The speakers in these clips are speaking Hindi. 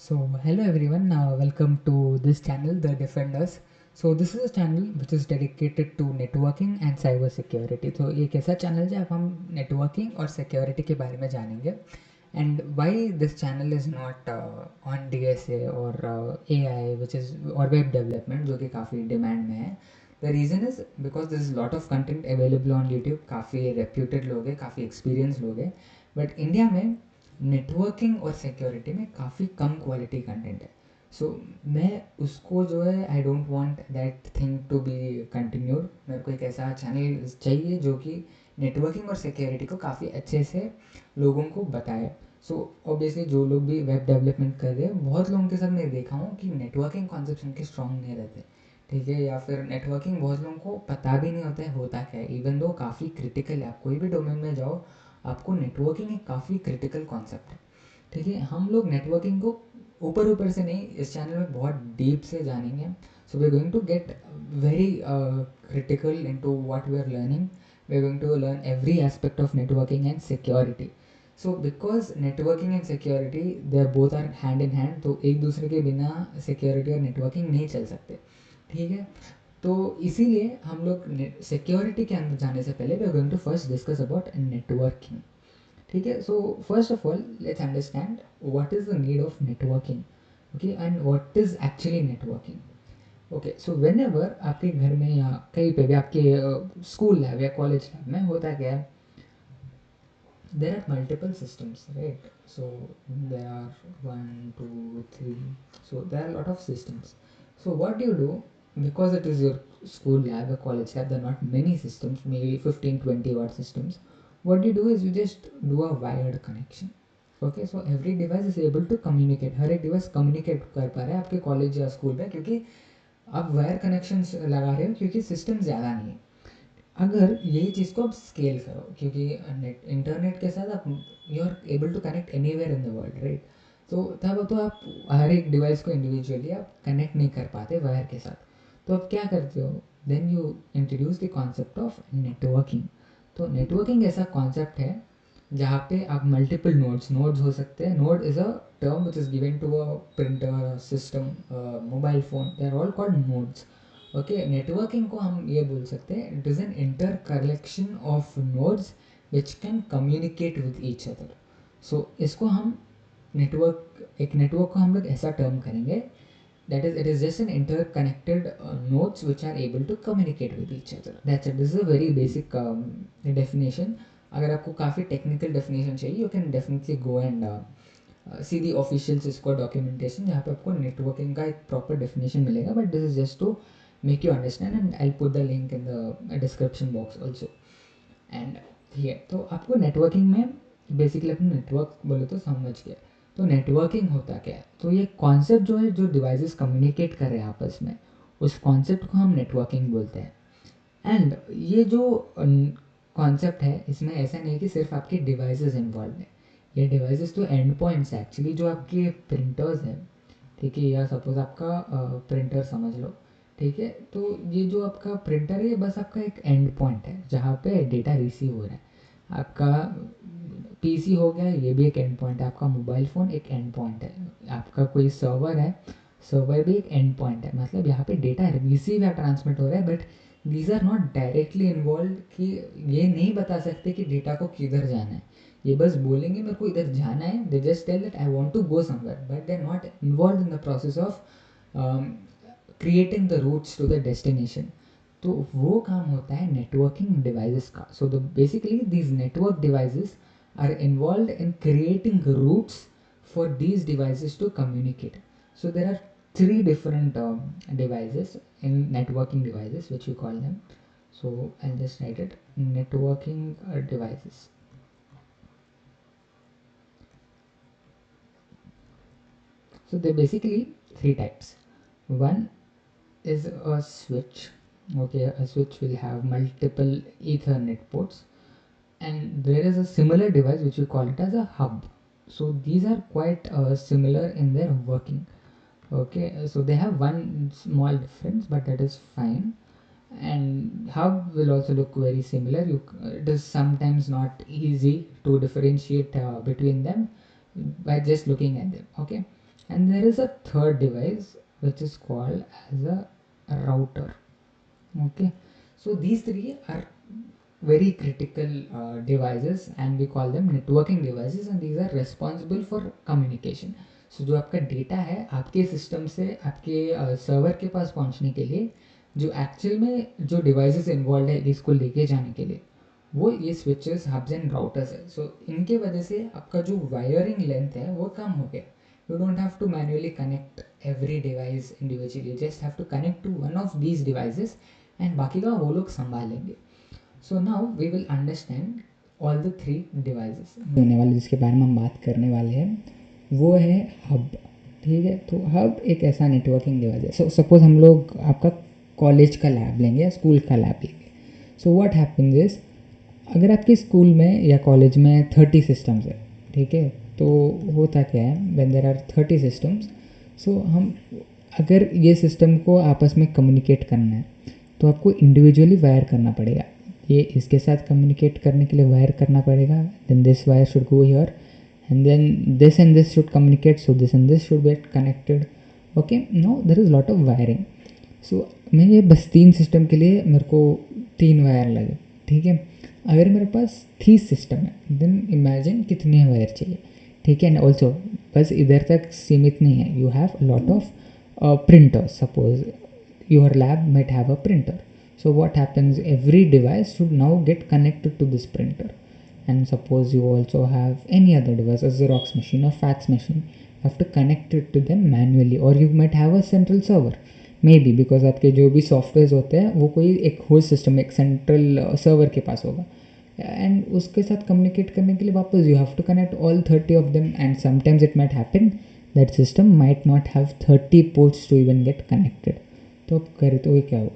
So hello everyone, welcome to this channel, The Defenders. So this is a channel which is dedicated to networking and cyber security. तो ये कैसा चैनल है, अब हम नेटवर्किंग और सिक्योरिटी के बारे में जानेंगे. And why this channel is not on DSA or AI which is or web development जो कि काफ़ी डिमांड में है. The reason is because there is a lot of content available on YouTube. काफ़ी reputed लोग हैं, काफ़ी experienced लोग हैं, but इंडिया में नेटवर्किंग और सिक्योरिटी में काफ़ी कम क्वालिटी कंटेंट है. सो मैं उसको जो है I don't want that thing to be continued. मेरे को एक ऐसा चैनल चाहिए जो कि नेटवर्किंग और सिक्योरिटी को काफ़ी अच्छे से लोगों को बताए. सो ऑब्वियसली जो लोग भी वेब डेवलपमेंट कर रहे हैं, बहुत लोगों के साथ मैं देखा हूँ कि नेटवर्किंग कॉन्सेप्ट उनके स्ट्रॉन्ग नहीं रहते, ठीक है, या फिर नेटवर्किंग बहुत लोगों को पता भी नहीं होता है होता क्या है. इवन दो काफ़ी क्रिटिकल है, आप कोई भी डोमेन में जाओ आपको नेटवर्किंग एक काफ़ी क्रिटिकल कॉन्सेप्ट है, ठीक है. हम लोग नेटवर्किंग को ऊपर ऊपर से नहीं, इस चैनल में बहुत डीप से जानेंगे. So we are going to get very critical into what we are learning. We are going to learn every aspect of networking and security. So because networking and security they are both are hand in hand, तो एक दूसरे के बिना सिक्योरिटी और नेटवर्किंग नहीं चल सकते, ठीक है. तो इसीलिए हम लोग सिक्योरिटी के अंदर जाने से पहले we are going to first discuss about networking, ठीक है. So first of all let's understand what is the need of networking, okay, and what is actually networking. Okay, so whenever आपके घर में या कहीं पे भी आपके स्कूल लैब या कॉलेज लैब में होता क्या है, there are multiple systems, right? So there are 1 2 3, so there are a lot of systems. So what do you do, because it is your school lab or college lab, there are not many systems, maybe 15 20 watt systems. What you do is you just do a wired connection. Okay, so every device is able to communicate, हर एक डिवाइस कम्युनिकेट कर पा रहा है आपके कॉलेज या स्कूल में, क्योंकि आप वायर कनेक्शन लगा रहे हो, क्योंकि सिस्टम ज़्यादा नहीं है. अगर यही चीज़ को आप स्केल करो, क्योंकि नेट इंटरनेट के साथ आप you are able to connect anywhere in the world, right. तो तब तो आप हर एक डिवाइस को इंडिविजुअली आप कनेक्ट नहीं कर पाते वायर के साथ. तो आप क्या करते हो, then you introduce the concept of networking. तो नेटवर्किंग ऐसा कॉन्सेप्ट है जहाँ पे आप मल्टीपल नोड्स हो सकते हैं. Node is a term which is given to a printer, system, mobile phone, they are all called nodes. Okay, networking को हम ये बोल सकते हैं, it is an inter collection of nodes which can communicate with each other. So इसको हम एक नेटवर्क को हम लोग ऐसा टर्म करेंगे, that is it is just an interconnected nodes which are able to communicate with each other. That's it. This is a very basic definition. अगर आपको काफ़ी टेक्निकल डेफिनेशन चाहिए, you can definitely go and see the official Cisco documentation, जहाँ पे आपको नेटवर्किंग का एक प्रॉपर डेफिनेशन मिलेगा. But this is just to make you understand, and I put the link in the description box also. एंड ये तो आपको नेटवर्किंग में बेसिकली अपने नेटवर्क बोले तो समझ गया. तो नेटवर्किंग होता क्या है, तो ये कॉन्सेप्ट जो है, जो डिवाइसेस कम्युनिकेट कर रहे हैं आपस में, उस कॉन्सेप्ट को हम नेटवर्किंग बोलते हैं. एंड ये जो कॉन्सेप्ट है, इसमें ऐसा नहीं कि सिर्फ आपके डिवाइसेस इन्वॉल्व हैं. ये डिवाइसेस तो एंड पॉइंट्स है एक्चुअली, जो आपके प्रिंटर्स हैं, ठीक है, या सपोज आपका प्रिंटर समझ लो, ठीक है. तो ये जो आपका प्रिंटर है, ये बस आपका एक एंड पॉइंट है जहाँ पे डेटा रिसीव हो रहा है. आपका पीसी हो गया, ये भी एक एंड पॉइंट है. आपका मोबाइल फ़ोन एक एंड पॉइंट है. आपका कोई सर्वर है, सर्वर भी एक एंड पॉइंट है. मतलब यहाँ पे डेटा रिसीव या ट्रांसमिट हो रहा है, but these are not directly involve, कि ये नहीं बता सकते कि डेटा को किधर जाना है. ये बस बोलेंगे मेरे को इधर जाना है, they just tell that I want to go somewhere, but they are not involve in the process of creating the routes to the destination. तो वो काम होता है नेटवर्किंग डिवाइसेस का. So the basically these network devices are involved in creating routes for these devices to communicate. So there are three different devices in networking devices which we call them. So I'll just write it, networking devices. So they're basically three types. One is a switch. Okay, a switch will have multiple Ethernet ports, and there is a similar device which we call it as a hub. So these are quite similar in their working. Okay, so they have one small difference, but that is fine. And hub will also look very similar. It is sometimes not easy to differentiate between them by just looking at them. Okay, and there is a third device which is called as a router. Okay, so these three are very critical devices and we call them networking devices, and these are responsible for communication. So जो आपका डेटा है आपके सिस्टम से आपके सर्वर के पास पहुंचने के लिए, जो एक्चुअल में जो डिवाइसेस इन्वॉल्व है इसको लेके जाने के लिए, वो ये स्विचेस हब्स एंड राउटर्स है. सो इनके वजह से आपका जो वायरिंग लेंथ है वो कम हो गया. You don't have to manually connect every device individually, you just have to connect to one of these devices and बाकी का वो लोग संभालेंगे. So now we will understand all the three devices. होने वाले जिसके बारे में हम बात करने वाले हैं वो है हब. ठीक है, तो हब एक ऐसा नेटवर्किंग डिवाइस है. सो सपोज हम लोग आपका कॉलेज का लैब लेंगे या स्कूल का लैब लेंगे. सो व्हाट हैपेंस इज, अगर आपके स्कूल में या कॉलेज में 30 सिस्टम्स है, ठीक है, तो होता क्या है व्हेन देयर आर 30 सिस्टम्स, सो हम अगर ये सिस्टम को आपस में कम्युनिकेट करना है तो आपको इंडिविजुअली वायर करना पड़ेगा. ये इसके साथ कम्युनिकेट करने के लिए वायर करना पड़ेगा, then this wire should go here and this should communicate, so this and this should get connected. Okay, now there is lot of wiring. So मैं ये बस 3 सिस्टम के लिए मेरे को 3 वायर लगे. ठीक है, अगर मेरे पास 30 सिस्टम है देन इमेजिन कितने वायर चाहिए. ठीक है, एंड ऑल्सो बस इधर तक सीमित नहीं है, you have lot of printers. Suppose your lab might have a printer. So what happens, every device should now get connected to this printer. And suppose you also have any other device, a Xerox machine, a fax machine, you have to connect it to them manually, or you might have a central server maybe, because आपके जो भी सॉफ्टवेयर होते हैं वो कोई एक होस्ट सिस्टम, एक सेंट्रल सर्वर के पास होगा, एंड उसके साथ कम्युनिकेट करने के लिए वापस you have to connect all 30 of them, and sometimes it might happen that system might not have 30 ports to even get connected. तो अब करे तो ये क्या हो,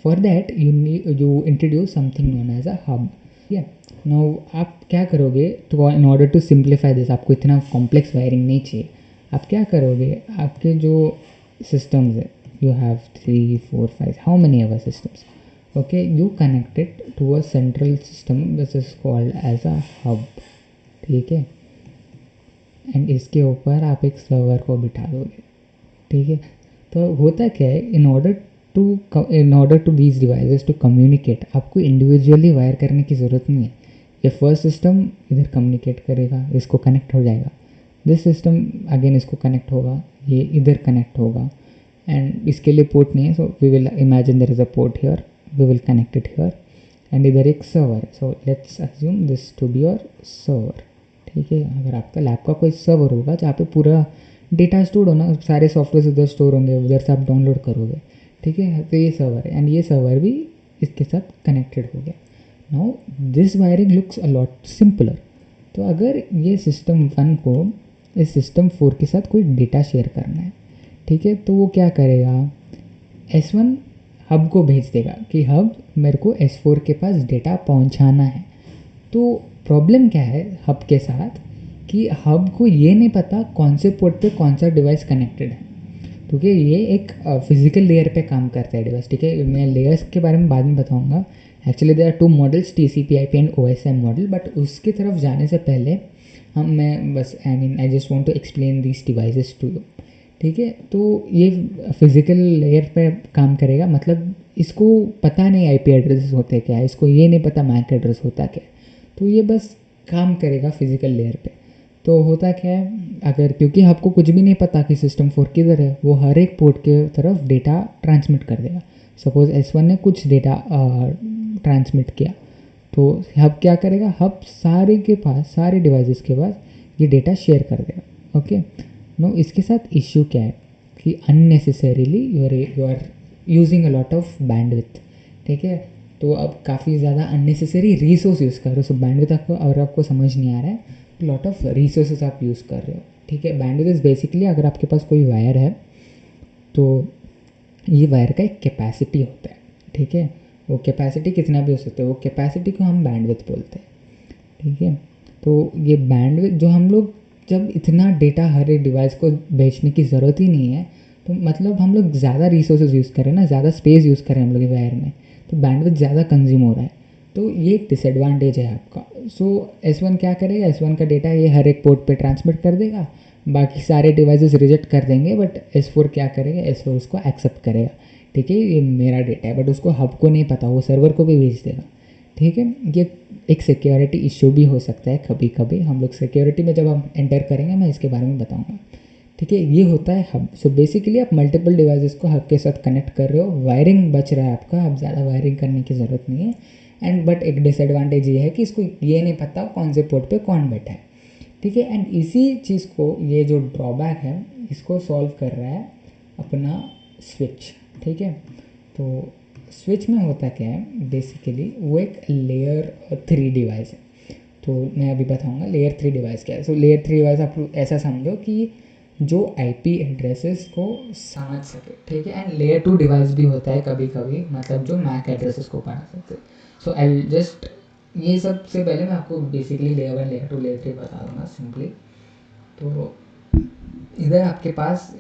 for that you introduce something known as a hub. Yeah, now आप क्या करोगे, तो in order to simplify this, आपको इतना complex wiring नहीं चाहिए. आप क्या करोगे, आपके जो systems है, you have 3 4 5 how many ever systems, okay, you connect it to a central system which is called as a hub. ठीक है, एंड इसके ऊपर आप एक सर्वर को बिठा दोगे. ठीक है, तो होता क्या है, in order to these devices to communicate आपको इंडिविजुअली वायर करने की ज़रूरत नहीं है. ये फर्स्ट सिस्टम इधर कम्युनिकेट करेगा, इसको कनेक्ट हो जाएगा, दिस सिस्टम अगेन इसको कनेक्ट होगा, ये इधर कनेक्ट होगा, एंड इसके लिए पोर्ट नहीं है, so we will imagine there is a port here, we will connect it here, and इधर एक सर्वर है, so let's assume this to be your server. ठीक है, अगर आपका लैब का कोई सर्वर होगा जहाँ पे पूरा डेटा स्टोर होना, सारे सॉफ्टवेयर उधर स्टोर होंगे, उधर से आप डाउनलोड करोगे. ठीक है, तो ये सर्वर है, एंड ये सर्वर भी इसके साथ कनेक्टेड हो गया. Now this wiring looks a lot simpler. तो अगर ये सिस्टम 1 को इस सिस्टम 4 के साथ कोई डेटा शेयर करना है, ठीक है, तो वो क्या करेगा, S1 हब को भेज देगा कि हब मेरे को S4 के पास डेटा पहुंचाना है. तो प्रॉब्लम क्या है हब के साथ, कि हब को ये नहीं पता कौन से पोर्ट पे कौन सा डिवाइस कनेक्टेड है, क्योंकि ये एक फिजिकल लेयर पे काम करता है डिवाइस. ठीक है, मैं लेयर्स के बारे में बाद में बताऊंगा. Actually there are 2 models, TCP/IP and OSI model, but उसकी तरफ जाने से पहले मैं बस I just want to explain these devices to you. ठीक है, तो ये फिजिकल लेयर पे काम करेगा, मतलब इसको पता नहीं IP एड्रेस होते क्या है, इसको ये नहीं पता मैक एड्रेस होता क्या है, तो ये बस काम करेगा फिजिकल लेयर पे. तो होता क्या है, अगर क्योंकि आपको कुछ भी नहीं पता कि सिस्टम 4 किधर है, वो हर एक पोर्ट के तरफ डेटा ट्रांसमिट कर देगा. सपोज S1 ने कुछ डेटा ट्रांसमिट किया, तो हब क्या करेगा, हब सारे के पास, सारे डिवाइसेस के पास ये डेटा शेयर कर देगा. ओके, नो इसके साथ इश्यू क्या है कि unnecessarily you are using a lot of bandwidth. ठीक है, तो अब काफ़ी ज़्यादा अननेसेसरी रिसोर्स यूज़ कर रहे हो. सो बैंडविड्थ आपको, अगर आपको समझ नहीं आ रहा है, लॉट ऑफ रिसोर्सेज आप यूज़ कर रहे हो. ठीक है, बैंडविड्थ इज़ बेसिकली, अगर आपके पास कोई वायर है तो ये वायर का एक कैपेसिटी होता है. ठीक है, वो कैपेसिटी कितना भी हो सकता है, वो कैपेसिटी को हम बैंडविड्थ बोलते हैं. ठीक है, तो ये बैंडविड्थ जो हम लोग, जब इतना डेटा हर एक डिवाइस को भेजने की ज़रूरत ही नहीं है, तो मतलब हम लोग ज़्यादा रिसोर्सेज यूज़ करें ना, ज़्यादा स्पेस यूज़ करें हम लोग वायर में, तो बैंडविड्थ ज़्यादा कंज्यूम हो रहा है, तो ये एक डिसएडवांटेज है आपका. सो S1 क्या करेगा, S1 का डेटा ये हर एक पोर्ट पे ट्रांसमिट कर देगा, बाकी सारे डिवाइसेस रिजेक्ट कर देंगे, बट S4 क्या करेगा, S4 उसको एक्सेप्ट करेगा। ठीक है, ये मेरा डेटा है, बट उसको हब को नहीं पता, वो सर्वर को भी भेज देगा। ठीक है, ये एक सिक्योरिटी इशू भी हो सकता है कभी कभी। हम लोग सिक्योरिटी में जब हम एंटर करेंगे मैं इसके बारे में बताऊंगा। ठीक है, ये होता है हब। सो बेसिकली आप मल्टीपल डिवाइसेस को हब के साथ कनेक्ट कर रहे हो, वायरिंग बच रहा है आपका, अब ज़्यादा वायरिंग करने की ज़रूरत नहीं है। एंड बट एक डिसएडवांटेज ये है कि इसको ये नहीं पता कौन से पोर्ट पे कौन बैठा है। ठीक है, एंड इसी चीज़ को, ये जो ड्रॉबैक है, इसको सॉल्व कर रहा है अपना स्विच। ठीक है, तो स्विच में होता क्या है बेसिकली, वो एक लेयर 3 डिवाइस है। तो मैं अभी बताऊंगा लेयर 3 डिवाइस क्या है। सो लेयर 3 डिवाइस आप ऐसा समझो कि जो आईपी एड्रेसेस को समझ सके। ठीक है, एंड लेयर 2 डिवाइस भी होता है कभी कभी, मतलब जो मैक एड्रेसेस को पढ़ा सकते। सो आई जस्ट, ये सबसे पहले मैं आपको बेसिकली लेयर 1 लेयर 2 लेयर 3 बता दूंगा सिंपली। तो इधर आपके पास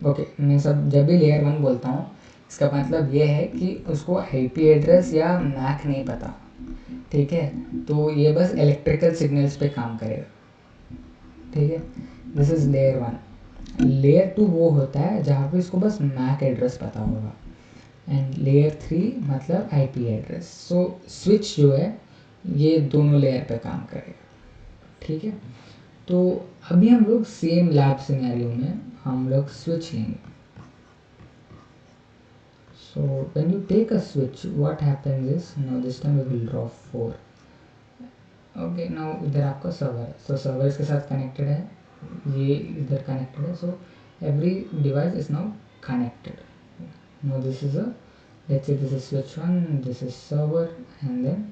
ओके, मैं सब जब भी लेयर 1 बोलता हूँ इसका मतलब ये है कि उसको आईपी एड्रेस या मैक नहीं पता। ठीक है, तो ये बस इलेक्ट्रिकल सिग्नल्स पे काम करेगा। ठीक है, दिस इज लेयर 1। लेयर 2 वो होता है जहाँ पे इसको बस मैक एड्रेस पता होगा, एंड लेयर 3 मतलब आईपी एड्रेस। सो स्विच जो है ये दोनों लेयर पे काम करेगा। ठीक है, तो अभी हम लोग सेम लैब सिनेरियो में हम लोग स्विच लेंगे। So when you take a switch, what happens is, now this time we will draw 4। Okay, now इधर आपका सर्वर है, सो सर्वर इसके साथ कनेक्टेड है, ये इधर कनेक्टेड है। So every device is now connected. Now this is a, let's say this is switch 1, this is server, and then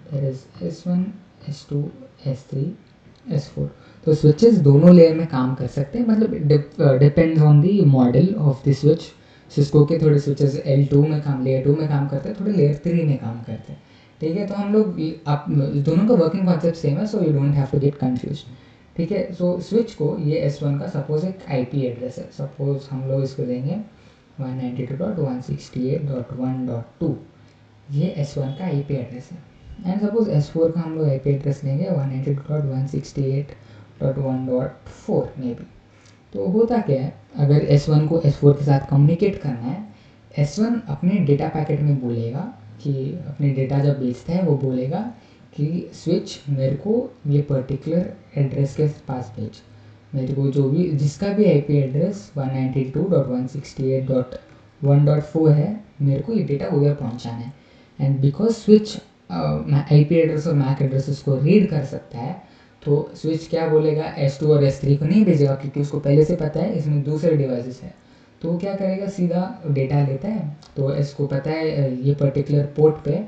there is S1, S2, S3, S4। तो स्विचेस दोनों लेयर में काम कर सकते हैं, मतलब depends on the model of the switch. Cisco के थोड़े स्विचेस L2 में काम, लेयर 2 में काम करते हैं, थोड़े लेयर 3 में काम करते हैं। ठीक है, तो हम लोग आप दोनों का वर्किंग कॉन्सेप्ट सेम है, so you don't have to get confuse. ठीक है, सो स्विच को ये S1 का सपोज एक आईपी एड्रेस है, सपोज हम लोग इसको देंगे 192.168.1.2, ये S1 का आईपी एड्रेस है। एंड सपोज S4 का हम लोग आईपी एड्रेस लेंगे 192.168.1.4 में भी। तो होता क्या है, अगर S1 को S4 के साथ कम्युनिकेट करना है, S1 अपने डेटा पैकेट में बोलेगा कि अपने डेटा जब भेजता है वो बोलेगा कि स्विच मेरे को ये पर्टिकुलर एड्रेस के पास भेज, मेरे को जो भी जिसका भी आईपी एड्रेस 192.168.1.4 है, मेरे को ये डेटा उधर पहुंचाना है। And because switch IP address और मैक एड्रेसेस को रीड कर सकता है, तो स्विच क्या बोलेगा, S2 और S3 को नहीं भेजेगा, क्योंकि उसको पहले से पता है इसमें दूसरे डिवाइसेस है। तो वो क्या करेगा, सीधा डेटा लेता है, तो इसको पता है ये पर्टिकुलर पोर्ट पे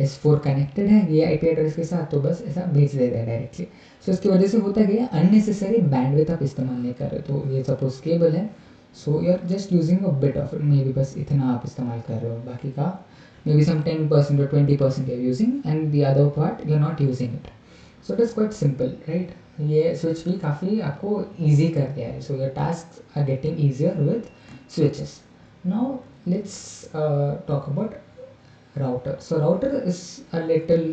S4 कनेक्टेड है ये आईपी एड्रेस के साथ, तो बस ऐसा भेज देता है डायरेक्टली। सो इसकी वजह से होता क्या है, अननेसेसरी बैंडविड्थ आप इस्तेमाल नहीं कर रहे। तो ये सपोज केबल है, so you are just using a bit of it, maybe बस इतना आप इस्तेमाल कर रहे हो, बाकी का maybe some 10% or 20% you're using, and the other part you're not using it. So it is quite simple, right? ये स्विच भी काफ़ी आपको ईजी कर दिया है, so your task are getting easier with switches. Now let's talk about router. So router is a little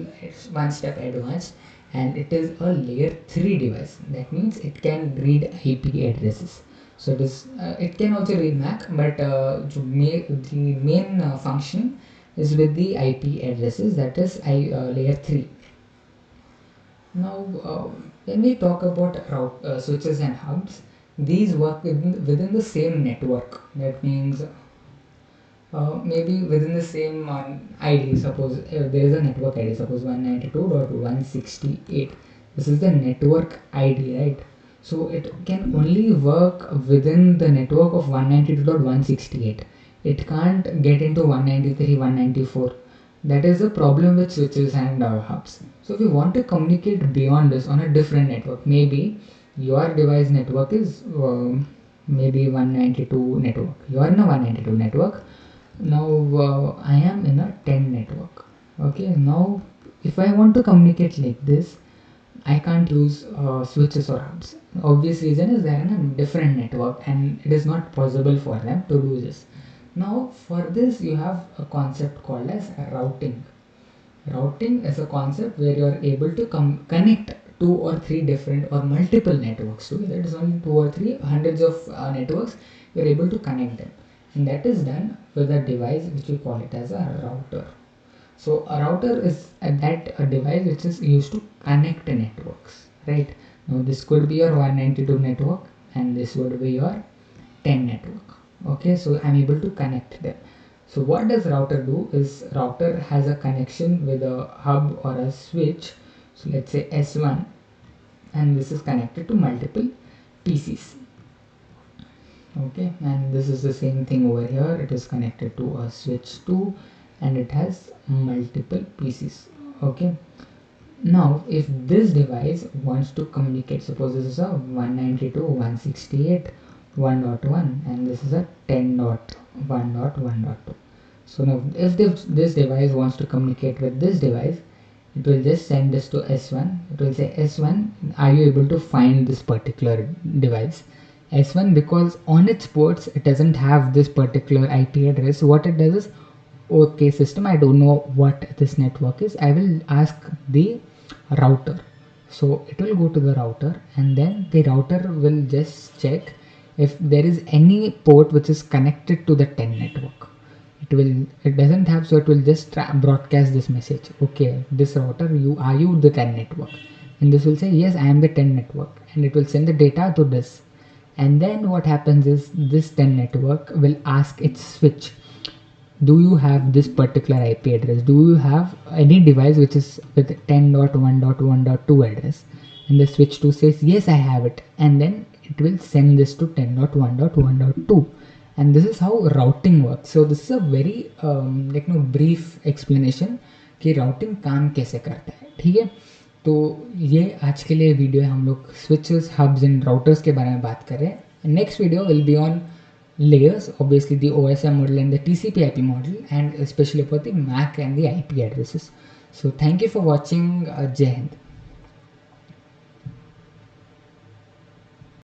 one step advanced, and it is a layer 3 device. That means it can read IP addresses. So it can also read MAC, but the main function is with the IP addresses, that is layer 3. Now when we talk about switches and hubs, these work within the same network. That means maybe within the same ID. Suppose there is a network ID, suppose 192.168. This is the network ID, right? So it can only work within the network of 192.168. It can't get into 193, 194. That is the problem with switches and hubs. So if you want to communicate beyond this on a different network, maybe your device network is maybe 192 network. You are in a 192 network. Now I am in a 10 network. Okay, now if I want to communicate like this, I can't use switches or hubs. Obvious reason is they are in a different network and it is not possible for them to do this. Now for this you have a concept called as routing. Routing is a concept where you are able to connect 2 or 3 different or multiple networks together. It is only 2 or 3, hundreds of networks, you are able to connect them, and that is done with a device which we call it as a router. So a router is a device which is used to connect networks, right? Now this could be your 192 network and this would be your 10 network. Okay, so I'm able to connect them. So what does router do is router has a connection with a hub or a switch. So let's say S1, and this is connected to multiple PCs. Okay, and this is the same thing over here. It is connected to a switch 2 and it has multiple PCs. Okay, now if this device wants to communicate, suppose this is a 192.168.1.1 and this is a 10.1.1.2. So now if this device wants to communicate with this device, it will just send this to S1. It will say, S1, are you able to find this particular device? S1, because on its ports it doesn't have this particular IP address, what it does is, okay system, I don't know what this network is, I will ask the router. So it will go to the router and then the router will just check if there is any port which is connected to the 10 network. It doesn't have, so it will just broadcast this message, okay, this router, are you the 10 network? And this will say, yes, I am the 10 network, and it will send the data to this. And then what happens is this 10 network will ask its switch, do you have this particular IP address? Do you have any device which is with 10.1.1.2 address? And the switch 2 says, yes, I have it. And then it will send this to 10.1.1.2. And this is how routing works. So this is a very brief explanation कि routing काम कैसे करता है, ठीक है? तो ये आज के लिए वीडियो है, हम लोग switches, hubs and routers के बारे में बात कर रहे हैं. Next video will be on layers, obviously the OSI model and the TCP IP model, and especially for the MAC and the IP addresses. So thank you for watching. Jai Hind.